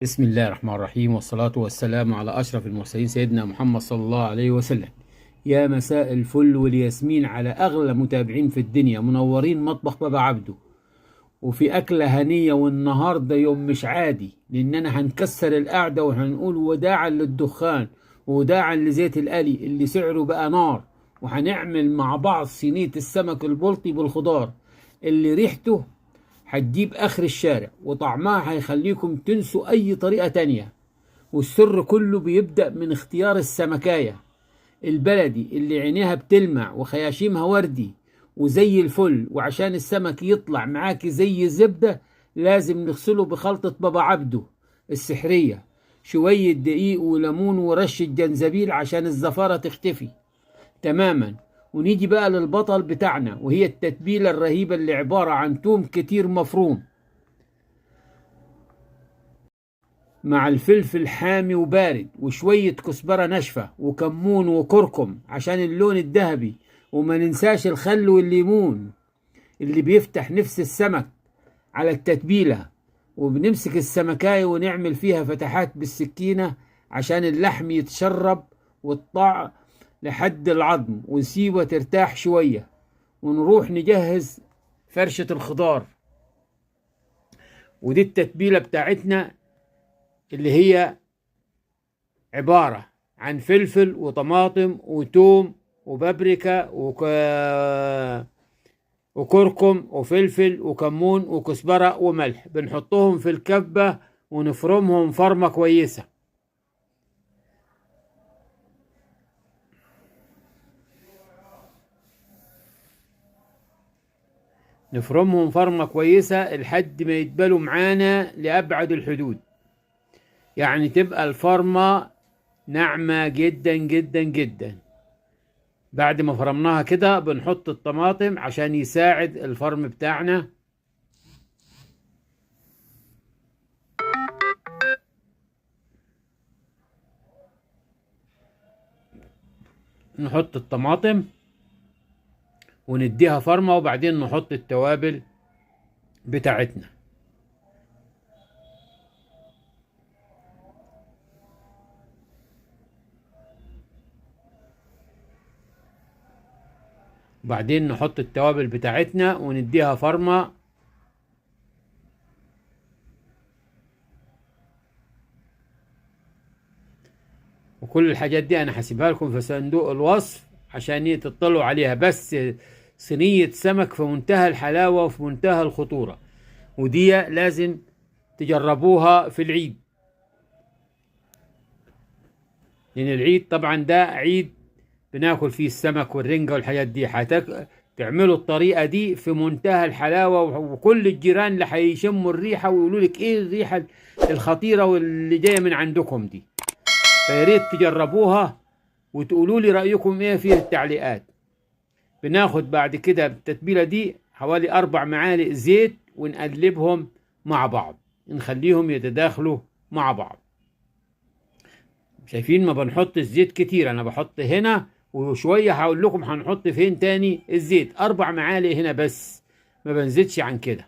بسم الله الرحمن الرحيم، والصلاة والسلام على أشرف المرسلين سيدنا محمد صلى الله عليه وسلم. يا مساء الفل والياسمين على أغلى متابعين في الدنيا، منورين مطبخ بابا عبده وفي أكلة هنية. والنهاردة يوم مش عادي، لأننا هنكسر القعدة وهنقول وداعا للدخان وداعا لزيت القلي اللي سعره بقى نار. وهنعمل مع بعض صينية السمك البلطي بالخضار اللي ريحته هتجيب آخر الشارع، وطعمها هيخليكم تنسوا أي طريقة تانية. والسر كله بيبدأ من اختيار السمكاية البلدي اللي عينيها بتلمع وخياشيمها وردي وزي الفل. وعشان السمك يطلع معاكي زي الزبدة لازم نغسله بخلطة بابا عبده السحرية، شوية دقيق وليمون ورشة جنزبيل عشان الزفارة تختفي تماما. ونيجي بقى للبطل بتاعنا، وهي التتبيلة الرهيبة اللي عبارة عن توم كتير مفروم مع الفلفل حامي وبارد وشوية كزبرة ناشفة وكمون وكركم عشان اللون الذهبي. وما ننساش الخل والليمون اللي بيفتح نفس السمك على التتبيلة. وبنمسك السمكاية ونعمل فيها فتحات بالسكينة عشان اللحم يتشرب والطعم لحد العظم، ونسيبها ترتاح شوية. ونروح نجهز فرشة الخضار، ودي التتبيلة بتاعتنا اللي هي عبارة عن فلفل وطماطم وتوم وبابريكا وكركم وفلفل وكمون وكزبرة وملح. بنحطهم في الكبة ونفرمهم فرمة كويسة. نفرمهم فرمة كويسة لحد ما يتبلوا معانا لأبعد الحدود، يعني تبقى الفرمة ناعمة جدا جدا جدا. بعد ما فرمناها كده بنحط الطماطم عشان يساعد الفرم بتاعنا. نحط الطماطم ونديها فرمة، وبعدين نحط التوابل بتاعتنا. بعدين نحط التوابل بتاعتنا ونديها فرمة. وكل الحاجات دي انا هسيبها لكم في صندوق الوصف عشان تطلعوا عليها. بس صينية سمك في منتهى الحلاوة وفي منتهى الخطورة، ودي لازم تجربوها في العيد، لأن العيد طبعا ده عيد بناكل فيه السمك والرنجة والحاجات دي. تعملوا الطريقة دي في منتهى الحلاوة، وكل الجيران اللي هيشموا الريحة ويقولوا لك ايه الريحة الخطيرة واللي جاية من عندكم دي. فياريت تجربوها وتقولوا لي رأيكم ايه في التعليقات. بناخد بعد كده التتبيلة دي حوالي 4 معالق زيت ونقلبهم مع بعض، نخليهم يتداخلوا مع بعض. شايفين ما بنحط الزيت كتير، انا بحط هنا وشوية هقول لكم هنحط فين تاني الزيت. 4 معالق هنا بس، ما بنزيدش عن كده.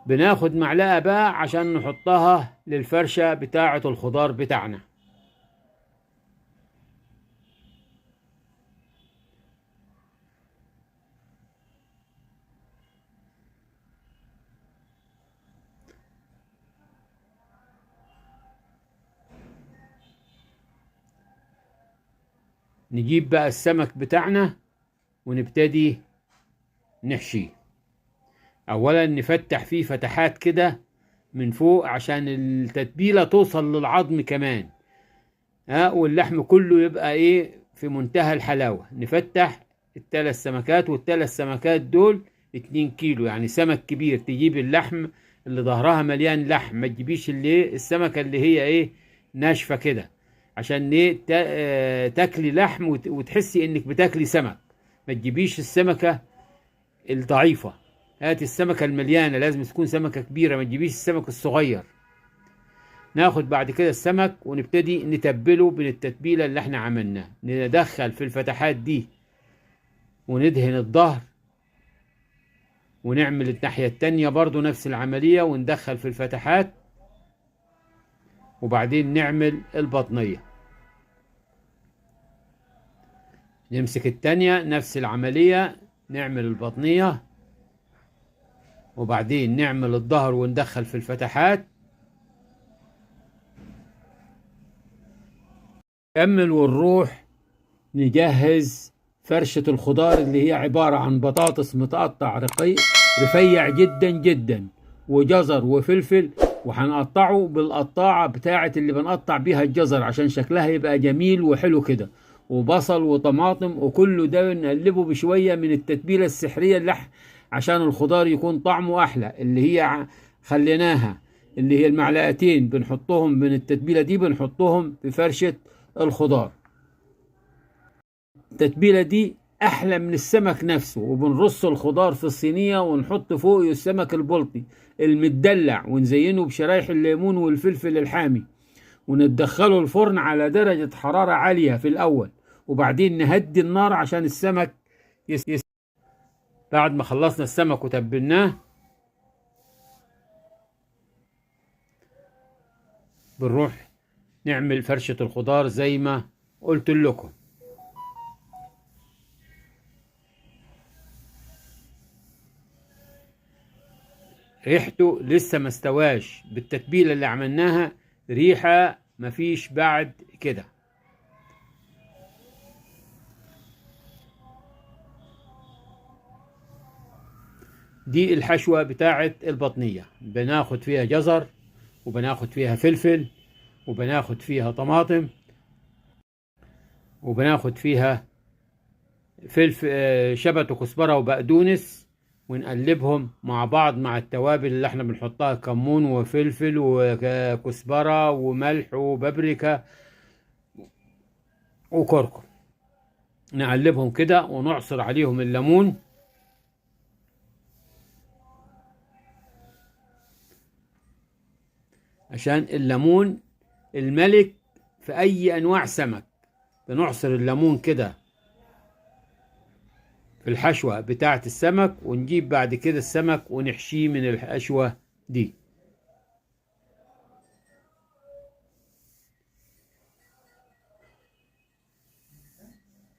بناخد معلقة بقى عشان نحطها للفرشة بتاعة الخضار بتاعنا. نجيب بقى السمك بتاعنا ونبتدي نحشيه. اولا نفتح فيه فتحات كده من فوق عشان التتبيلة توصل للعظم كمان، واللحم كله يبقى ايه في منتهى الحلاوة. نفتح ال3 سمكات، وال3 سمكات دول 2 كيلو، يعني سمك كبير. تجيب اللحم اللي ظهرها مليان لحم، ما تجيبيش اللي السمكة اللي هي ايه ناشفة كده، عشان ايه تاكلي لحم وتحسي انك بتاكلي سمك. ما تجيبيش السمكة الضعيفة، هاتي السمكة المليانة، لازم تكون سمكة كبيرة، ما تجيبيش السمك الصغير. ناخد بعد كده السمك ونبتدي نتبله بالتتبيلة اللي احنا عملناها. ندخل في الفتحات دي وندهن الظهر ونعمل الناحية التانية برضو نفس العملية وندخل في الفتحات، وبعدين نعمل البطنية. نمسك التانية نفس العملية، نعمل البطنية، وبعدين نعمل الظهر وندخل في الفتحات. نكمل ونروح نجهز فرشة الخضار اللي هي عبارة عن بطاطس متقطع رفيع جدا جدا، وجزر وفلفل، وهنقطعه بالقطاعة بتاعة اللي بنقطع بيها الجزر عشان شكلها يبقى جميل وحلو كده، وبصل وطماطم، وكله ده نقلبه بشوية من التتبيلة السحرية اللي عشان الخضار يكون طعمه أحلى، اللي هي خليناها اللي هي المعلقتين بنحطهم من التتبيلة دي، بنحطهم في فرشة الخضار. التتبيلة دي أحلى من السمك نفسه. وبنرص الخضار في الصينية ونحط فوقه السمك البلطي المدلع، ونزينه بشرايح الليمون والفلفل الحامي، وندخله الفرن على درجة حرارة عالية في الأول، وبعدين نهدي النار عشان السمك بعد ما خلصنا السمك وتبلناه بنروح نعمل فرشة الخضار زي ما قلت لكم. ريحته لسه ما استواش بالتتبيلة اللي عملناها، ريحة مفيش بعد كده. دي الحشوة بتاعت البطنية، بناخد فيها جزر، وبناخد فيها فلفل، وبناخد فيها طماطم، وبناخد فيها فلفل شبت وكزبرة وبقدونس، ونقلبهم مع بعض مع التوابل اللي احنا بنحطها، كمون وفلفل وكزبرة وملح وبابريكا وكركم. نقلبهم كده ونعصر عليهم الليمون، عشان الليمون الملك في اي انواع سمك. بنعصر الليمون كده في الحشوة بتاعة السمك، ونجيب بعد كده السمك ونحشيه من الحشوة دي.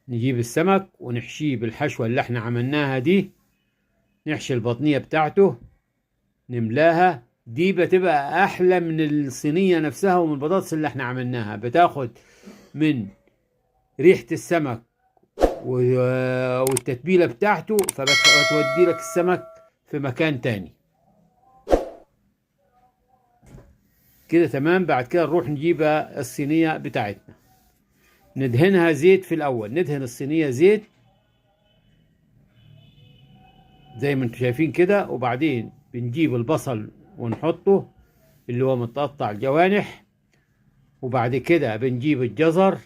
نجيب السمك ونحشيه بالحشوة اللي احنا عملناها دي، نحشي البطنية بتاعته نملاها. دي بتبقى احلى من الصينية نفسها ومن البطاطس اللي احنا عملناها، بتاخد من ريحة السمك والتتبيلة بتاعته، فبتودي لك السمك في مكان تاني كده. تمام. بعد كده نروح نجيب الصينية بتاعتنا، ندهنها زيت في الأول. ندهن الصينية زيت زي ما انتم شايفين كده، وبعدين بنجيب البصل ونحطه اللي هو متقطع جوانح، وبعد كده بنجيب الجزر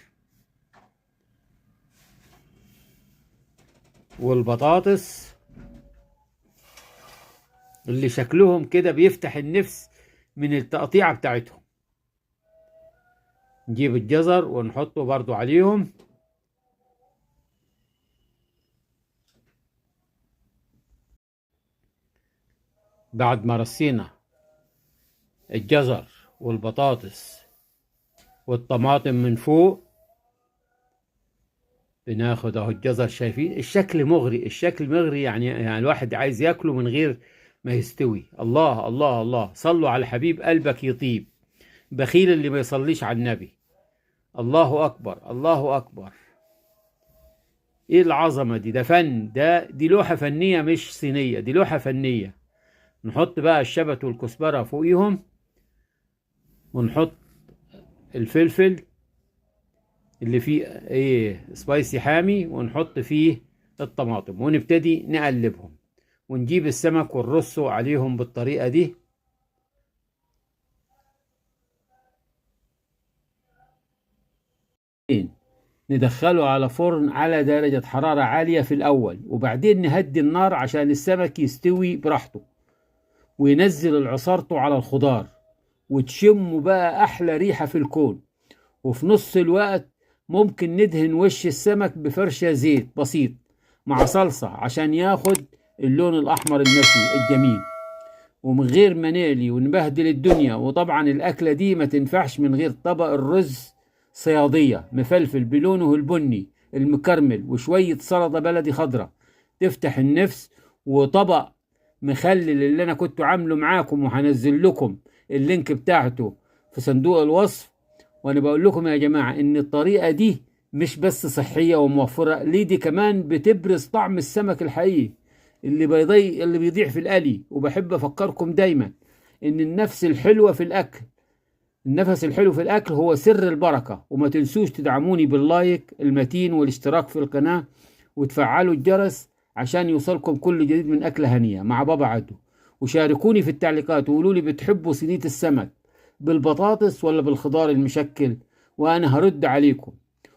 والبطاطس اللي شكلهم كده بيفتح النفس من التقطيعة بتاعتهم. نجيب الجزر ونحطه برضو عليهم، بعد ما رصينا الجزر والبطاطس والطماطم من فوق، بناخد اهو الجزر. شايفين الشكل مغري، الشكل مغري، يعني الواحد عايز ياكله من غير ما يستوي. الله الله الله، صلوا على حبيب قلبك يطيب. بخيل اللي ما يصليش على النبي. الله اكبر الله اكبر. ايه العظمة دي؟ ده فن، دي لوحة فنية مش صينية، دي لوحة فنية. نحط بقى الشبت والكزبرة فوقيهم، ونحط الفلفل اللي فيه ايه سبايسي حامي، ونحط فيه الطماطم، ونبتدي نقلبهم، ونجيب السمك ونرصه عليهم بالطريقة دي. ندخله على فرن على درجة حرارة عالية في الأول، وبعدين نهدي النار عشان السمك يستوي براحته، وينزل عصارته على الخضار، وتشموا بقى أحلى ريحة في الكون. وفي نص الوقت ممكن ندهن وش السمك بفرشة زيت بسيط مع صلصة عشان ياخد اللون الأحمر المشوي الجميل، ومن غير ما نقلي ونبهدل الدنيا. وطبعا الأكلة دي ما تنفعش من غير طبق الرز صيادية مفلفل بلونه البني المكرمل، وشوية سلطة بلدي خضراء تفتح النفس، وطبق مخلل اللي أنا كنت عامله معاكم، وهنزل لكم اللينك بتاعته في صندوق الوصف. وأنا بقول لكم يا جماعة إن الطريقة دي مش بس صحية وموفرة، ليه دي كمان بتبرز طعم السمك الحقيقي اللي بيضيع في القلي. وبحب أفكركم دايما إن النفس الحلو في الأكل هو سر البركة. وما تنسوش تدعموني باللايك المتين والاشتراك في القناة، وتفعلوا الجرس عشان يوصلكم كل جديد من أكلة هنية مع بابا عدو. وشاركوني في التعليقات وقولوا لي بتحبوا صينية السمك بالبطاطس ولا بالخضار المشكل، وأنا هرد عليكم.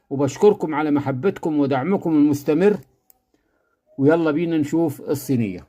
وبشكركم على محبتكم ودعمكم المستمر. ويلا بينا نشوف الصينية.